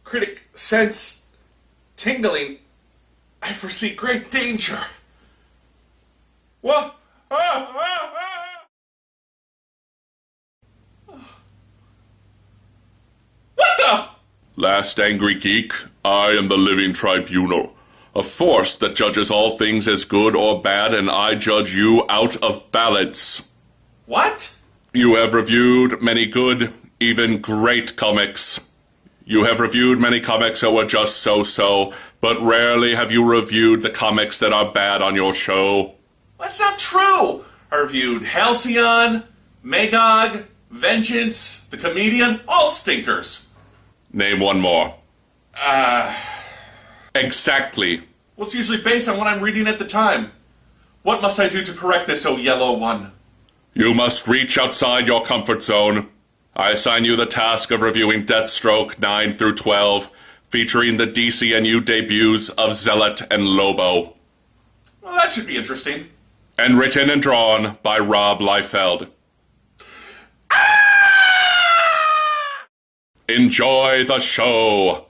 Critic sense tingling. I foresee great danger. What? What the? Last angry geek, I am the living tribunal, a force that judges all things as good or bad, and I judge you out of balance. What? You have reviewed many good, even great comics. You have reviewed many comics that were just so-so, but rarely have you reviewed the comics that are bad on your show. That's not true. I reviewed Halcyon, Magog, Vengeance, The Comedian, all stinkers. Name one more. Exactly. Well, it's usually based on what I'm reading at the time. What must I do to correct this, O yellow one? You must reach outside your comfort zone. I assign you the task of reviewing Deathstroke 9 through 12, featuring the DCNU debuts of Zealot and Lobo. Well, that should be interesting. And written and drawn by Rob Liefeld. Enjoy the show!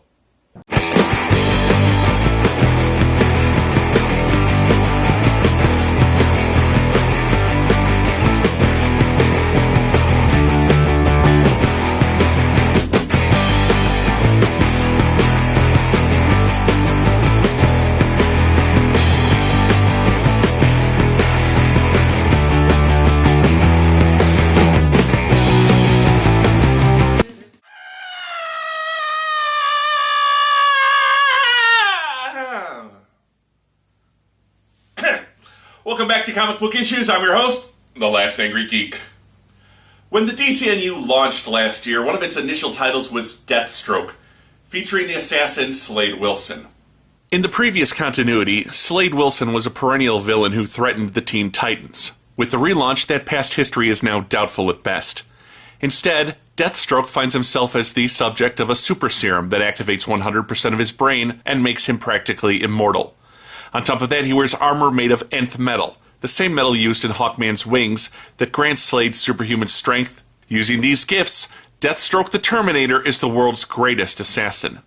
Welcome back to Comic Book Issues. I'm your host, The Last Angry Geek. When the DCNU launched last year, one of its initial titles was Deathstroke, featuring the assassin Slade Wilson. In the previous continuity, Slade Wilson was a perennial villain who threatened the Teen Titans. With the relaunch, that past history is now doubtful at best. Instead, Deathstroke finds himself as the subject of a super serum that activates 100% of his brain and makes him practically immortal. On top of that, he wears armor made of nth metal, the same metal used in Hawkman's wings that grants Slade superhuman strength. Using these gifts, Deathstroke the Terminator is the world's greatest assassin.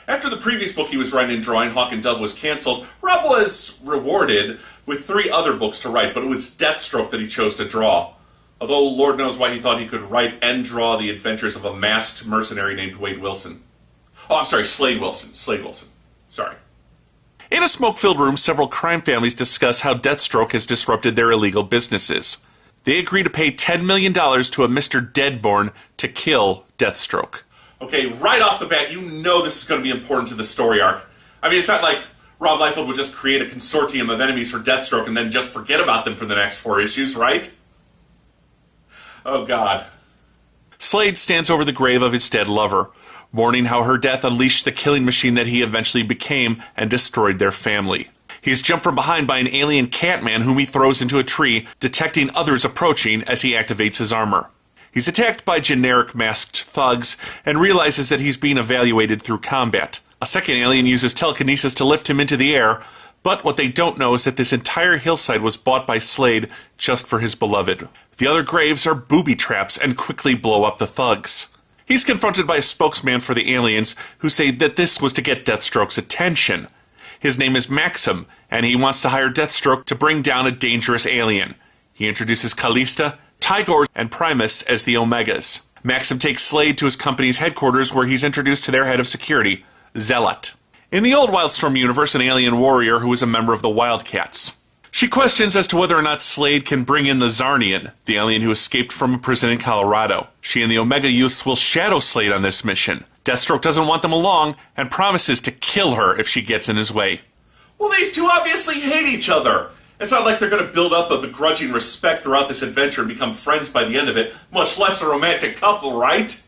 After the previous book he was writing and drawing, Hawk and Dove, was cancelled, Rob was rewarded with 3 other books to write, but it was Deathstroke that he chose to draw. Although Lord knows why he thought he could write and draw the adventures of a masked mercenary named Slade Wilson. Sorry. In a smoke-filled room, several crime families discuss how Deathstroke has disrupted their illegal businesses. They agree to pay $10 million to a Mr. Deadborn to kill Deathstroke. Okay, right off the bat, you know this is going to be important to the story arc. I mean, it's not like Rob Liefeld would just create a consortium of enemies for Deathstroke and then just forget about them for the next 4 issues, right? Oh, God. Slade stands over the grave of his dead lover, mourning how her death unleashed the killing machine that he eventually became and destroyed their family. He's jumped from behind by an alien Catman whom he throws into a tree, detecting others approaching as he activates his armor. He's attacked by generic masked thugs and realizes that he's being evaluated through combat. A second alien uses telekinesis to lift him into the air, but what they don't know is that this entire hillside was bought by Slade just for his beloved. The other graves are booby traps and quickly blow up the thugs. He's confronted by a spokesman for the aliens who say that this was to get Deathstroke's attention. His name is Maxim, and he wants to hire Deathstroke to bring down a dangerous alien. He introduces Callista, Tigor, and Primus as the Omegas. Maxim takes Slade to his company's headquarters where he's introduced to their head of security, Zealot. In the old Wildstorm universe, an alien warrior who is a member of the Wildcats. She questions as to whether or not Slade can bring in the Zarnian, the alien who escaped from a prison in Colorado. She and the Omega Youths will shadow Slade on this mission. Deathstroke doesn't want them along and promises to kill her if she gets in his way. Well, these two obviously hate each other. It's not like they're going to build up a begrudging respect throughout this adventure and become friends by the end of it, much less a romantic couple, right?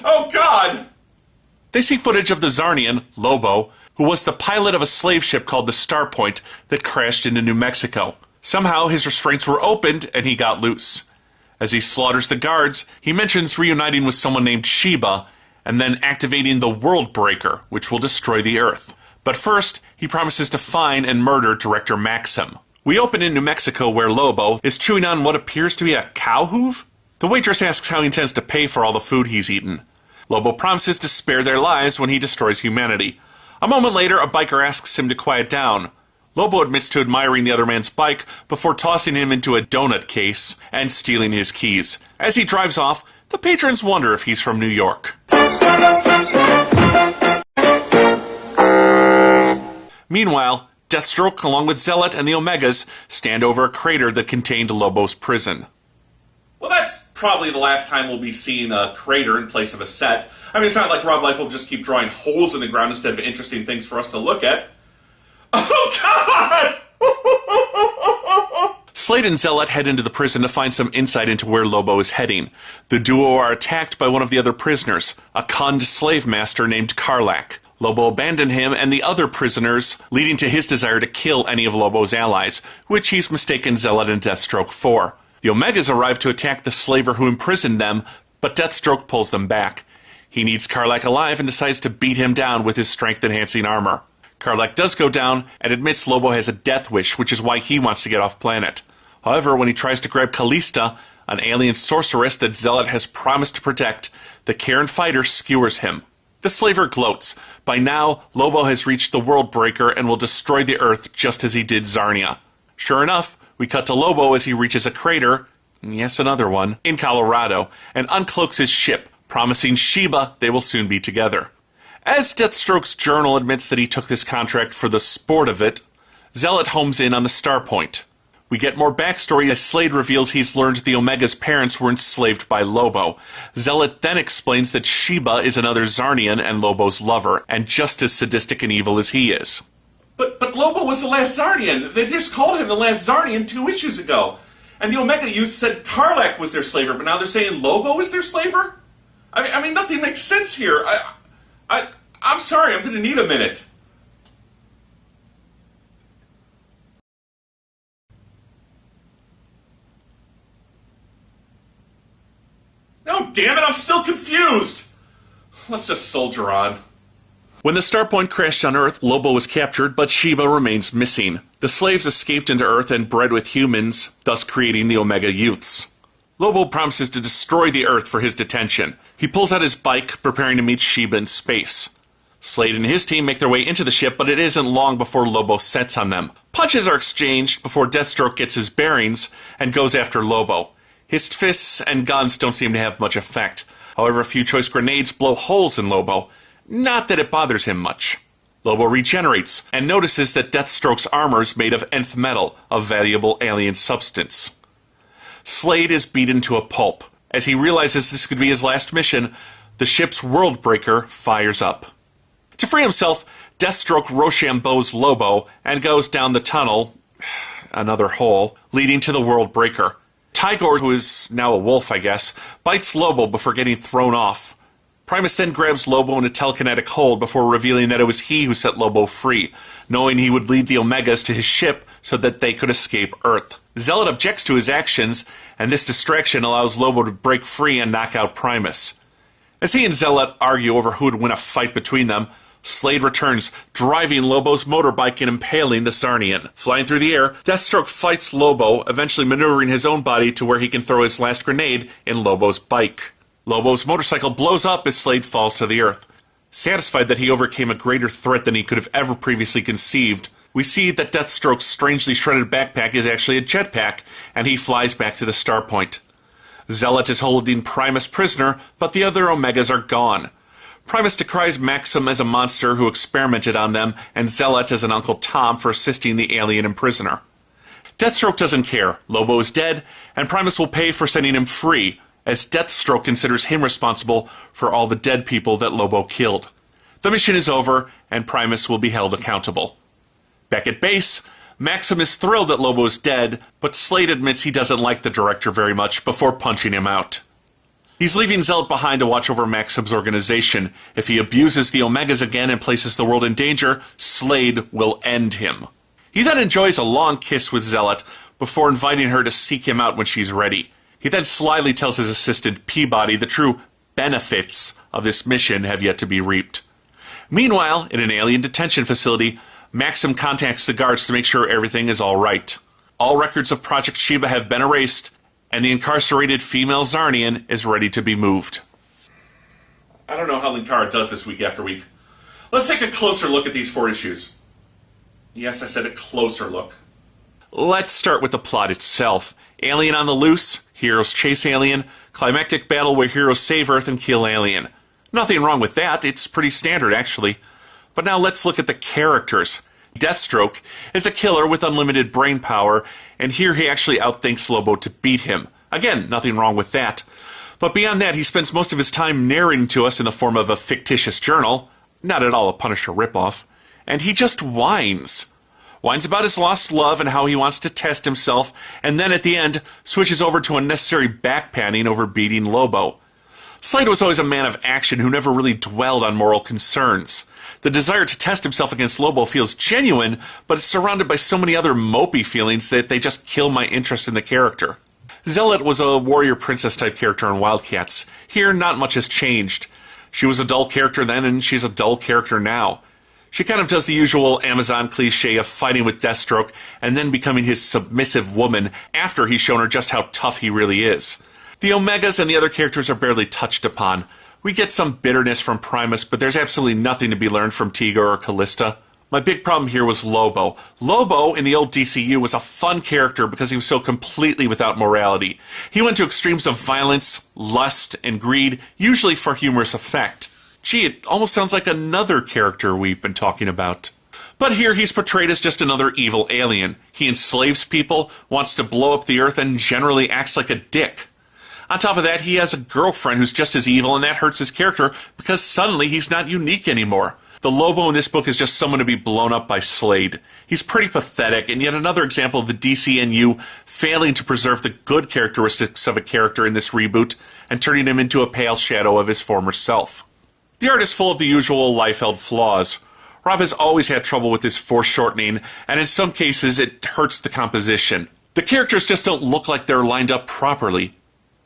Oh, God! They see footage of the Zarnian, Lobo, who was the pilot of a slave ship called the Starpoint that crashed into New Mexico. Somehow his restraints were opened and he got loose. As he slaughters the guards, he mentions reuniting with someone named Sheba and then activating the World Breaker, which will destroy the Earth. But first, he promises to find and murder director Maxim. We open in New Mexico where Lobo is chewing on what appears to be a cow hoof. The waitress asks how he intends to pay for all the food he's eaten. Lobo promises to spare their lives when he destroys humanity. A moment later, a biker asks him to quiet down. Lobo admits to admiring the other man's bike before tossing him into a donut case and stealing his keys. As he drives off, the patrons wonder if he's from New York. Meanwhile, Deathstroke, along with Zealot and the Omegas, stand over a crater that contained Lobo's prison. Well, that's probably the last time we'll be seeing a crater in place of a set. I mean, it's not like Rob Liefeld will just keep drawing holes in the ground instead of interesting things for us to look at. Oh, God! Slade and Zealot head into the prison to find some insight into where Lobo is heading. The duo are attacked by one of the other prisoners, a conned slave master named Karlak. Lobo abandoned him and the other prisoners, leading to his desire to kill any of Lobo's allies, which he's mistaken Zealot and Deathstroke for. The Omegas arrive to attack the slaver who imprisoned them, but Deathstroke pulls them back. He needs Karlak alive and decides to beat him down with his strength-enhancing armor. Karlak does go down and admits Lobo has a death wish, which is why he wants to get off planet. However, when he tries to grab Callista, an alien sorceress that Zealot has promised to protect, the Karen fighter skewers him. The slaver gloats. By now, Lobo has reached the World Breaker and will destroy the Earth just as he did Zarnia. Sure enough, we cut to Lobo as he reaches a crater, yes, another one, in Colorado, and uncloaks his ship, promising Sheba they will soon be together. As Deathstroke's journal admits that he took this contract for the sport of it, Zealot homes in on the Starpoint. We get more backstory as Slade reveals he's learned the Omega's parents were enslaved by Lobo. Zealot then explains that Sheba is another Zarnian and Lobo's lover, and just as sadistic and evil as he is. But Lobo was the last Zarnian. They just called him the last Zarnian 2 issues ago. And the Omega youth said Karlak was their slaver, but now they're saying Lobo is their slaver? I mean, nothing makes sense here. I'm sorry, I'm going to need a minute. No, damn it, I'm still confused! Let's just soldier on. When the Starpoint crashed on Earth, Lobo was captured, but Sheba remains missing. The slaves escaped into Earth and bred with humans, thus creating the Omega Youths. Lobo promises to destroy the Earth for his detention. He pulls out his bike, preparing to meet Sheba in space. Slade and his team make their way into the ship, but it isn't long before Lobo sets on them. Punches are exchanged before Deathstroke gets his bearings and goes after Lobo. His fists and guns don't seem to have much effect. However, a few choice grenades blow holes in Lobo. Not that it bothers him much. Lobo regenerates and notices that Deathstroke's armor is made of nth metal, a valuable alien substance. Slade is beaten to a pulp. As he realizes this could be his last mission, the ship's World Breaker fires up. To free himself, Deathstroke Rochambeau's Lobo and goes down the tunnel, another hole, leading to the World Breaker. Tigor, who is now a wolf, I guess, bites Lobo before getting thrown off. Primus then grabs Lobo in a telekinetic hold before revealing that it was he who set Lobo free, knowing he would lead the Omegas to his ship so that they could escape Earth. Zealot objects to his actions, and this distraction allows Lobo to break free and knock out Primus. As he and Zealot argue over who would win a fight between them, Slade returns, driving Lobo's motorbike and impaling the Zarnian. Flying through the air, Deathstroke fights Lobo, eventually maneuvering his own body to where he can throw his last grenade in Lobo's bike. Lobo's motorcycle blows up as Slade falls to the earth. Satisfied that he overcame a greater threat than he could have ever previously conceived, we see that Deathstroke's strangely shredded backpack is actually a jetpack, and he flies back to the Starpoint. Zealot is holding Primus prisoner, but the other Omegas are gone. Primus decries Maxim as a monster who experimented on them, and Zealot as an Uncle Tom for assisting the alien prisoner. Deathstroke doesn't care. Lobo is dead, and Primus will pay for setting him free, as Deathstroke considers him responsible for all the dead people that Lobo killed. The mission is over, and Primus will be held accountable. Back at base, Maxim is thrilled that Lobo is dead, but Slade admits he doesn't like the director very much before punching him out. He's leaving Zealot behind to watch over Maxim's organization. If he abuses the Omegas again and places the world in danger, Slade will end him. He then enjoys a long kiss with Zealot before inviting her to seek him out when she's ready. He then slyly tells his assistant Peabody the true benefits of this mission have yet to be reaped. Meanwhile, in an alien detention facility, Maxim contacts the guards to make sure everything is all right. All records of Project Sheba have been erased, and the incarcerated female Zarnian is ready to be moved. I don't know how Linkara does this week after week. Let's take a closer look at these 4 issues. Yes, I said a closer look. Let's start with the plot itself. Alien on the loose, heroes chase alien, climactic battle where heroes save Earth and kill alien. Nothing wrong with that, it's pretty standard actually. But now let's look at the characters. Deathstroke is a killer with unlimited brain power, and here he actually outthinks Lobo to beat him. Again, nothing wrong with that. But beyond that, he spends most of his time narrating to us in the form of a fictitious journal, not at all a Punisher ripoff, and he just whines. Whines about his lost love and how he wants to test himself, and then at the end, switches over to unnecessary backpanning over beating Lobo. Slade was always a man of action who never really dwelled on moral concerns. The desire to test himself against Lobo feels genuine, but it's surrounded by so many other mopey feelings that they just kill my interest in the character. Zealot was a warrior princess type character on Wildcats. Here, not much has changed. She was a dull character then, and she's a dull character now. She kind of does the usual Amazon cliche of fighting with Deathstroke and then becoming his submissive woman after he's shown her just how tough he really is. The Omegas and the other characters are barely touched upon. We get some bitterness from Primus, but there's absolutely nothing to be learned from Tiga or Callista. My big problem here was Lobo. Lobo in the old DCU was a fun character because he was so completely without morality. He went to extremes of violence, lust, and greed, usually for humorous effect. Gee, it almost sounds like another character we've been talking about. But here he's portrayed as just another evil alien. He enslaves people, wants to blow up the Earth, and generally acts like a dick. On top of that, he has a girlfriend who's just as evil, and that hurts his character because suddenly he's not unique anymore. The Lobo in this book is just someone to be blown up by Slade. He's pretty pathetic, and yet another example of the DCNU failing to preserve the good characteristics of a character in this reboot and turning him into a pale shadow of his former self. The art is full of the usual Liefeld flaws. Rob has always had trouble with his foreshortening, and in some cases it hurts the composition. The characters just don't look like they're lined up properly.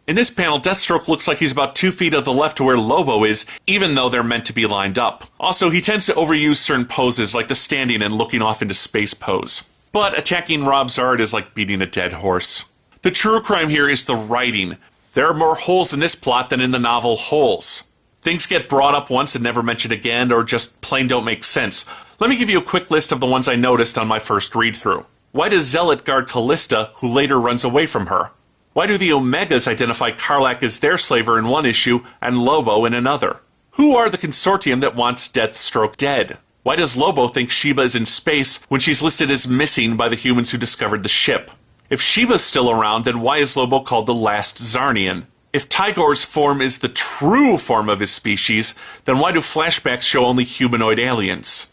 In this panel, Deathstroke looks like he's about 2 feet to the left to where Lobo is, even though they're meant to be lined up. Also, he tends to overuse certain poses, like the standing and looking off into space pose. But attacking Rob's art is like beating a dead horse. The true crime here is the writing. There are more holes in this plot than in the novel Holes. Things get brought up once and never mentioned again, or just plain don't make sense. Let me give you a quick list of the ones I noticed on my first read-through. Why does Zealot guard Callista, who later runs away from her? Why do the Omegas identify Karlach as their slaver in one issue and Lobo in another? Who are the consortium that wants Deathstroke dead? Why does Lobo think Sheba is in space when she's listed as missing by the humans who discovered the ship? If Sheba's still around, then why is Lobo called the last Zarnian? If Tygor's form is the true form of his species, then why do flashbacks show only humanoid aliens?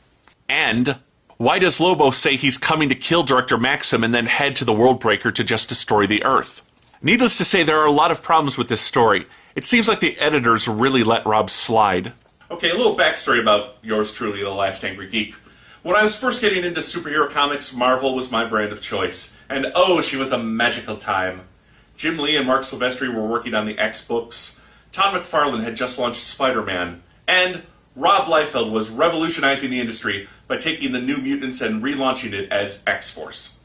And why does Lobo say he's coming to kill Director Maxim and then head to the Worldbreaker to just destroy the Earth? Needless to say, there are a lot of problems with this story. It seems like the editors really let Rob slide. Okay, a little backstory about yours truly, The Last Angry Geek. When I was first getting into superhero comics, Marvel was my brand of choice. And oh, she was a magical time. Jim Lee and Mark Silvestri were working on the X-books. Todd McFarlane had just launched Spider-Man. And Rob Liefeld was revolutionizing the industry by taking the New Mutants and relaunching it as X-Force.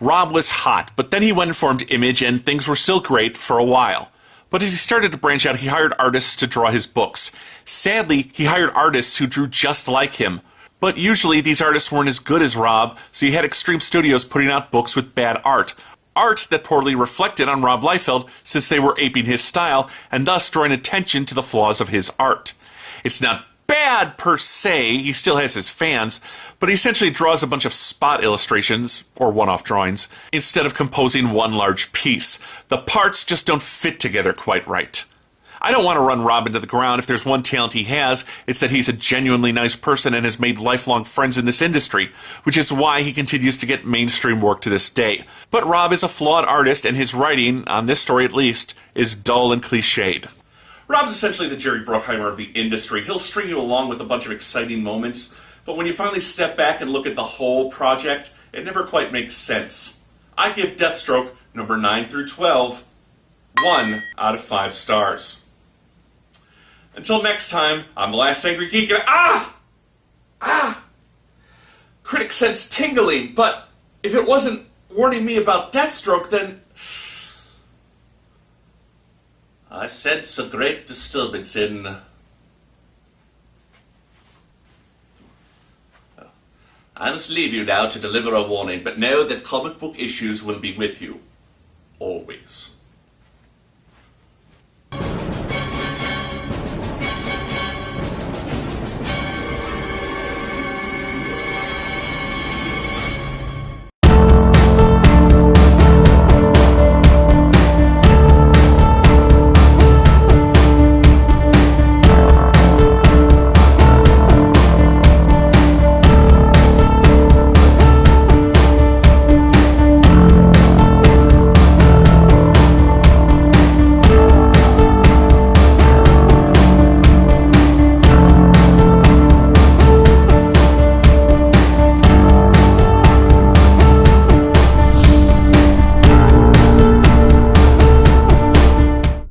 Rob was hot, but then he went and formed Image, and things were still great for a while. But as he started to branch out, he hired artists to draw his books. Sadly, he hired artists who drew just like him. But usually these artists weren't as good as Rob, so you had Extreme Studios putting out books with bad art. Art that poorly reflected on Rob Liefeld since they were aping his style, and thus drawing attention to the flaws of his art. It's not bad per se, he still has his fans, but he essentially draws a bunch of spot illustrations, or one-off drawings, instead of composing one large piece. The parts just don't fit together quite right. I don't want to run Rob into the ground. If there's one talent he has, it's that he's a genuinely nice person and has made lifelong friends in this industry, which is why he continues to get mainstream work to this day. But Rob is a flawed artist, and his writing, on this story at least, is dull and cliched. Rob's essentially the Jerry Bruckheimer of the industry. He'll string you along with a bunch of exciting moments, but when you finally step back and look at the whole project, it never quite makes sense. I give Deathstroke, number 9 through 12, 1 out of 5 stars. Until next time, I'm The Last Angry Geek, and Critic sense tingling, but if it wasn't warning me about Deathstroke, then I sense a great disturbance in I must leave you now to deliver a warning, but know that comic book issues will be with you. Always.